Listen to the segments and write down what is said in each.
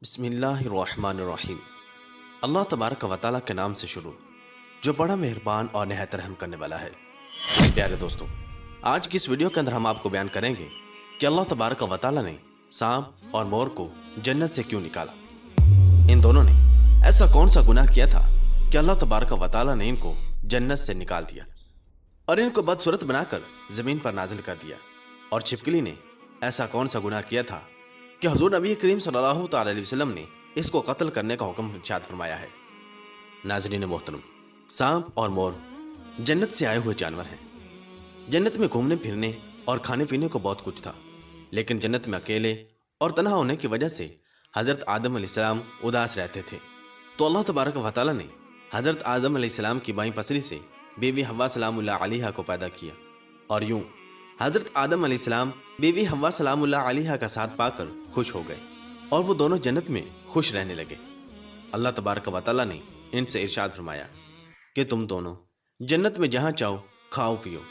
بسم اللہ الرحمن الرحیم۔ اللہ تبارک و تعالیٰ کے نام سے شروع جو بڑا مہربان اور نہایت رحم کرنے والا ہے۔ پیارے دوستو، آج کی اس ویڈیو کے اندر ہم آپ کو بیان کریں گے کہ اللہ تبارک و تعالیٰ نے سانپ اور مور کو جنت سے کیوں نکالا۔ ان دونوں نے ایسا کون سا گناہ کیا تھا کہ اللہ تبارک و تعالیٰ نے ان کو جنت سے نکال دیا اور ان کو بدصورت بنا کر زمین پر نازل کر دیا؟ اور چھپکلی نے ایسا کون سا گناہ کیا تھا کہ حضور نبی کریم صلی اللہ تعالی علیہ وسلم نے اس کو قتل کرنے کا حکم ارشاد فرمایا ہے؟ ناظرین محترم، سانپ اور مور جنت سے آئے ہوئے جانور ہیں۔ جنت میں گھومنے پھرنے اور کھانے پینے کو بہت کچھ تھا، لیکن جنت میں اکیلے اور تنہا ہونے کی وجہ سے حضرت آدم علیہ السلام اداس رہتے تھے۔ تو اللہ تبارک و تعالیٰ نے حضرت آدم علیہ السلام کی بائیں پسلی سے بیوی حوا سلام اللہ علیہا کو پیدا کیا، اور یوں حضرت آدم علیہ السلام بیوی حوا سلام اللہ علیہا کا ساتھ پا کر خوش ہو گئے اور وہ دونوں جنت میں خوش رہنے لگے۔ اللہ تبارک و تعالیٰ نے ان سے ارشاد فرمایا کہ تم دونوں جنت میں جہاں چاہو کھاؤ پیو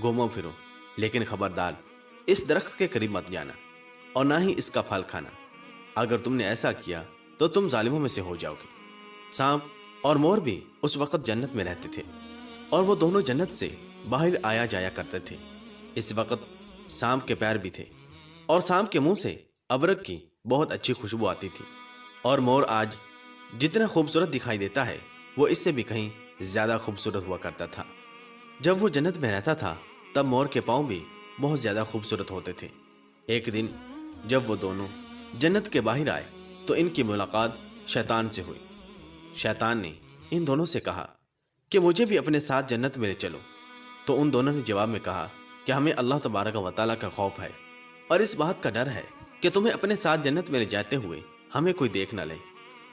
گھومو پھرو، لیکن خبردار اس درخت کے قریب مت جانا اور نہ ہی اس کا پھل کھانا، اگر تم نے ایسا کیا تو تم ظالموں میں سے ہو جاؤ گے۔ سانپ اور مور بھی اس وقت جنت میں رہتے تھے اور وہ دونوں جنت سے باہر آیا جایا کرتے تھے۔ اس وقت سانپ کے پیر بھی تھے اور سانپ کے منہ سے ابرک کی بہت اچھی خوشبو آتی تھی، اور مور آج جتنا خوبصورت دکھائی دیتا ہے وہ اس سے بھی کہیں زیادہ خوبصورت ہوا کرتا تھا۔ جب وہ جنت میں رہتا تھا تب مور کے پاؤں بھی بہت زیادہ خوبصورت ہوتے تھے۔ ایک دن جب وہ دونوں جنت کے باہر آئے تو ان کی ملاقات شیطان سے ہوئی۔ شیطان نے ان دونوں سے کہا کہ مجھے بھی اپنے ساتھ جنت میں لے چلو، تو ان دونوں نے جواب میں کہا کہ ہمیں اللہ تبارک و تعالیٰ کا خوف ہے اور اس بات کا ڈر ہے کہ تمہیں اپنے ساتھ جنت میں لے جاتے ہوئے ہمیں کوئی دیکھ نہ لے،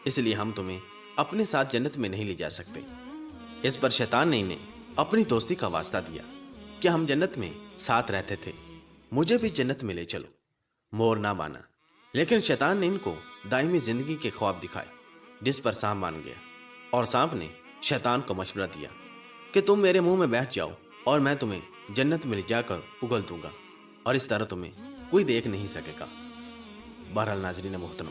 اس لیے ہم تمہیں اپنے ساتھ جنت میں نہیں لے جا سکتے۔ اس پر شیطان نے انہیں اپنی دوستی کا واسطہ دیا کہ ہم جنت میں ساتھ رہتے تھے، مجھے بھی جنت میں لے چلو۔ مور نہ مانا، لیکن شیطان نے ان کو دائمی زندگی کے خواب دکھائے، جس پر سانپ مان گیا، اور سانپ نے شیطان کو مشورہ دیا کہ تم میرے منہ میں بیٹھ جاؤ اور میں تمہیں جنت میں لے جا کر اگل دوں گا، اور اس طرح تمہیں کوئی دیکھ نہیں سکے گا۔ بہرحال ناظرین محترم،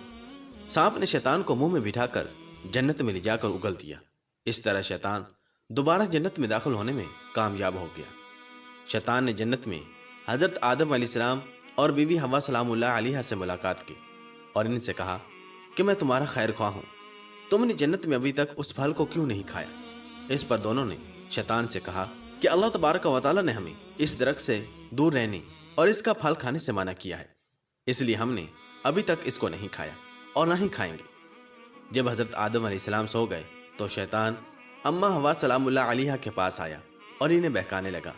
سانپ نے شیطان کو منہ میں بٹھا کر جنت میں لے جا کر اگل دیا۔ اس طرح شیطان دوبارہ جنت میں داخل ہونے میں کامیاب ہو گیا۔ شیطان نے جنت میں حضرت آدم علیہ السلام اور بی بی حوا سلام اللہ علیہا سے ملاقات کی اور ان سے کہا کہ میں تمہارا خیر خواہ ہوں، تم نے جنت میں ابھی تک اس پھل کو کیوں نہیں کھایا؟ اس پر دونوں نے شیطان سے کہا کہ اللہ تبارک و تعالیٰ نے ہمیں اس درخت سے دور رہنے اور اس کا پھل کھانے سے منع کیا ہے، اس لیے ہم نے ابھی تک اس کو نہیں کھایا اور نہ ہی کھائیں گے۔ جب حضرت آدم علیہ السلام سو گئے تو شیطان اماں حوا سلام اللہ علیہا کے پاس آیا اور انہیں بہکانے لگا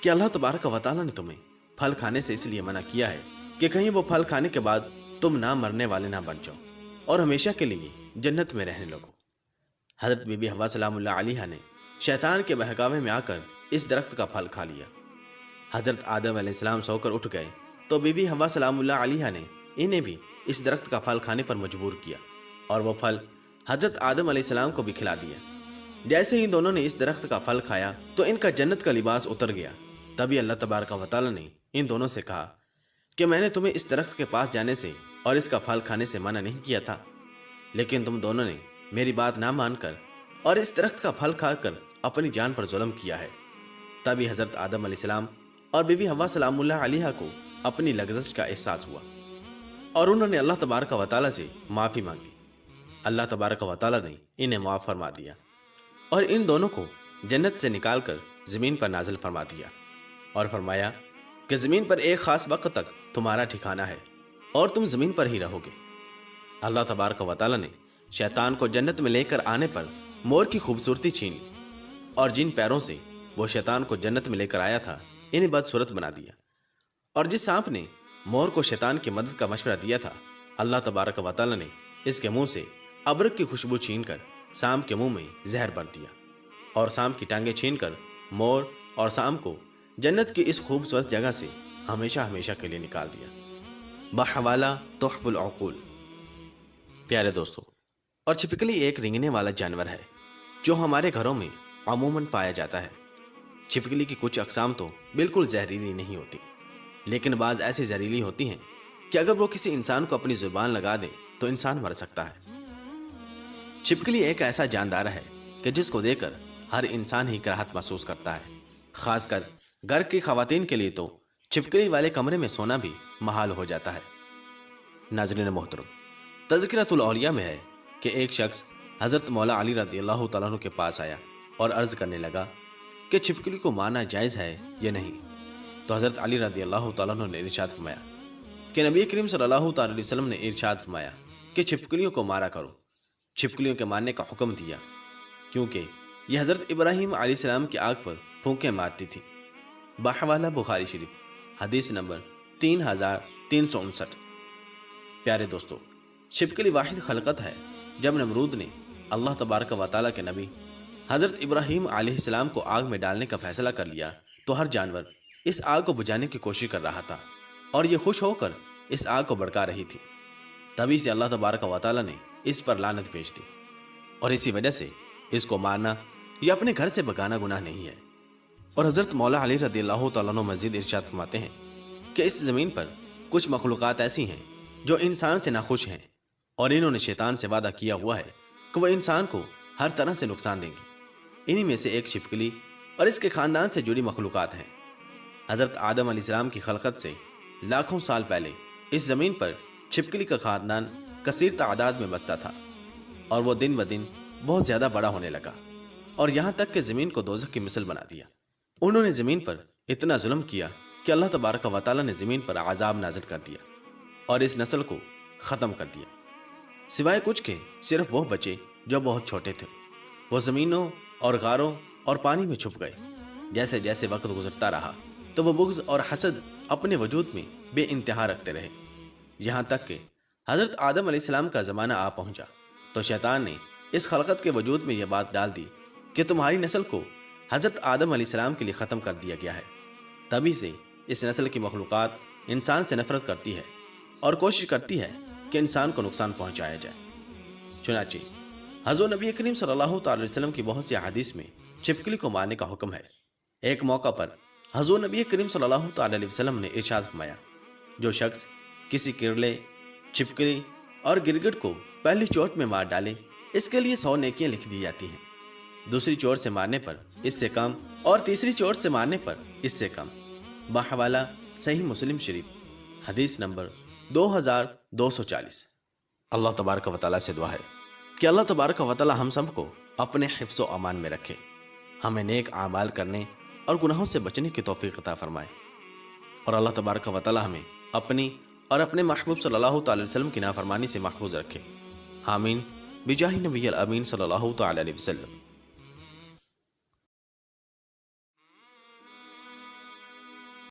کہ اللہ تبارک و تعالیٰ نے تمہیں پھل کھانے سے اس لیے منع کیا ہے کہ کہیں وہ پھل کھانے کے بعد تم نہ مرنے والے نہ بن جاؤ اور ہمیشہ کے لیے جنت میں رہنے لگو۔ حضرت بی بی حوا سلام اللہ علیہا نے شیطان کے بہکاوے میں آ کر اس درخت کا پھل کھا لیا۔ حضرت آدم علیہ السلام سو کر اٹھ گئے تو بی بی حوا سلام اللہ علیہا نے انہیں بھی اس درخت کا پھل کھانے پر مجبور کیا، اور وہ پھل حضرت آدم علیہ السلام کو بھی کھلا دیا۔ جیسے ہی دونوں نے اس درخت کا پھل کھایا تو ان کا جنت کا لباس اتر گیا۔ تبھی اللہ تبارک و تعالیٰ نے ان دونوں سے کہا کہ میں نے تمہیں اس درخت کے پاس جانے سے اور اس کا پھل کھانے سے منع نہیں کیا تھا، لیکن تم دونوں نے میری بات نہ مان کر اور اس درخت کا پھل کھا کر اپنی جان پر ظلم کیا ہے۔ تبھی حضرت آدم علیہ السلام اور بی بی حوا سلام اللہ علیہا کو اپنی لغزش کا احساس ہوا اور انہوں نے اللہ تبارک و تعالیٰ سے معافی مانگی۔ اللہ تبارک و تعالیٰ نے انہیں معاف فرما دیا اور ان دونوں کو جنت سے نکال کر زمین پر نازل فرما دیا اور فرمایا کہ زمین پر ایک خاص وقت تک تمہارا ٹھکانہ ہے اور تم زمین پر ہی رہو گے۔ اللہ تبارک و تعالیٰ نے شیطان کو جنت میں لے کر آنے پر مور کی خوبصورتی چھین لی، اور جن پیروں سے وہ شیطان کو جنت میں لے کر آیا تھا انہیں بدصورت بنا دیا، اور جس سانپ نے مور کو شیطان کی مدد کا مشورہ دیا تھا اللہ تبارک و تعالیٰ نے اس کے منہ سے ابرک کی خوشبو چھین کر سانپ کے منہ میں زہر بھر دیا، اور سانپ کی ٹانگیں چھین کر مور اور سانپ کو جنت کی اس خوبصورت جگہ سے ہمیشہ ہمیشہ کے لیے نکال دیا۔ بحوالہ تحف العقول۔ پیارے دوستو، اور چھپکلی ایک رینگنے والا جانور ہے جو ہمارے گھروں میں عموماً پایا جاتا ہے۔ چھپکلی کی کچھ اقسام تو بالکل زہریلی نہیں ہوتی، لیکن بعض ایسی زہریلی ہوتی ہیں کہ اگر وہ کسی انسان کو اپنی زبان لگا دے تو انسان مر سکتا ہے۔ چھپکلی ایک ایسا جاندار ہے کہ جس کو دیکھ کر ہر انسان ہی کراہت محسوس کرتا ہے۔ خاص کر گھر کی خواتین کے لیے تو چھپکلی والے کمرے میں سونا بھی محال ہو جاتا ہے۔ ناظرین محترم، تذکرۃ الاولیاء میں ہے کہ ایک شخص حضرت مولا علی رضی اللہ تعالیٰ عنہ کے پاس آیا اور عرض کرنے لگا کہ چھپکلی کو مارنا جائز ہے یا نہیں۔ تو حضرت علی رضی اللہ تعالیٰ عنہ نے ارشاد فرمایا کہ نبی کریم صلی اللہ تعالیٰ علیہ وسلم نے ارشاد فرمایا کہ چھپکلیوں کو مارا کرو۔ چھپکلیوں کے مارنے کا حکم دیا کیونکہ یہ حضرت ابراہیم علیہ السلام کی آگ پر پھونکیں مارتی تھی۔ بحوالہ بخاری شریف حدیث نمبر 3359۔ پیارے دوستو، چھپکلی واحد خلقت ہے۔ جب نمرود نے اللہ تبارک و تعالیٰ کے نبی حضرت ابراہیم علیہ السلام کو آگ میں ڈالنے کا فیصلہ کر لیا تو ہر جانور اس آگ کو بجھانے کی کوشش کر رہا تھا اور یہ خوش ہو کر اس آگ کو بھڑکا رہی تھی۔ تبھی سے اللہ تبارک و تعالیٰ نے اس پر لعنت بھیج دی اور اسی وجہ سے اس کو مارنا یا اپنے گھر سے بھگانا گناہ نہیں ہے۔ اور حضرت مولا علی رضی اللہ تعالیٰ عنہ مزید ارشاد فرماتے ہیں کہ اس زمین پر کچھ مخلوقات ایسی ہیں جو انسان سے ناخوش ہیں اور انہوں نے شیطان سے وعدہ کیا ہوا ہے کہ وہ انسان کو ہر طرح سے نقصان دیں گی۔ انہی میں سے ایک چھپکلی اور اس کے خاندان سے جڑی مخلوقات ہیں۔ حضرت آدم علیہ السلام کی خلقت سے لاکھوں سال پہلے اس زمین پر چھپکلی کا خاندان کثیر تعداد میں بستا تھا اور وہ دن بدن بہت زیادہ بڑا ہونے لگا اور یہاں تک کہ زمین کو دوزخ کی مثل بنا دیا۔ انہوں نے زمین پر اتنا ظلم کیا کہ اللہ تبارک و تعالیٰ نے زمین پر عذاب نازل کر دیا اور اس نسل کو ختم کر دیا، سوائے کچھ کے صرف وہ بچے جو بہت چھوٹے تھے۔ وہ زمینوں اور غاروں اور پانی میں چھپ گئے۔ جیسے جیسے وقت گزرتا رہا تو وہ بغض اور حسد اپنے وجود میں بے انتہا رکھتے رہے، یہاں تک کہ حضرت آدم علیہ السلام کا زمانہ آ پہنچا تو شیطان نے اس خلقت کے وجود میں یہ بات ڈال دی کہ تمہاری نسل کو حضرت آدم علیہ السلام کے لیے ختم کر دیا گیا ہے۔ تبھی سے اس نسل کی مخلوقات انسان سے نفرت کرتی ہے اور کوشش کرتی ہے کہ انسان کو نقصان پہنچایا جائے۔ چنانچہ حضور نبی کریم صلی اللہ تعالی وسلم کی بہت سی احادیث میں چھپکلی کو مارنے کا حکم ہے۔ ایک موقع پر حضور نبی کریم صلی اللہ تعالی علیہ وسلم نے ارشاد فرمایا، جو شخص کسی کرلے، چھپکلی اور گرگٹ کو پہلی چوٹ میں مار ڈالے اس کے لیے 100 نیکیاں لکھ دی جاتی ہیں، دوسری چوٹ سے مارنے پر اس سے کم اور تیسری چوٹ سے مارنے پر اس سے کم۔ بحوالہ صحیح مسلم شریف حدیث نمبر 2240۔ اللہ تبارک و تعالیٰ سے دعا ہے کہ اللہ تبارک و تعالیٰ ہم سب کو اپنے حفظ و امان میں رکھے، ہمیں نیک اعمال کرنے اور گناہوں سے بچنے کی توفیق عطا فرمائے، اور اللہ تبارک و تعالیٰ ہمیں اپنی اور اپنے محبوب صلی اللہ تعالی وسلم کی نافرمانی سے محفوظ رکھے۔ آمین بجاہ نبی الامین صلی اللہ تعالی علیہ وسلم۔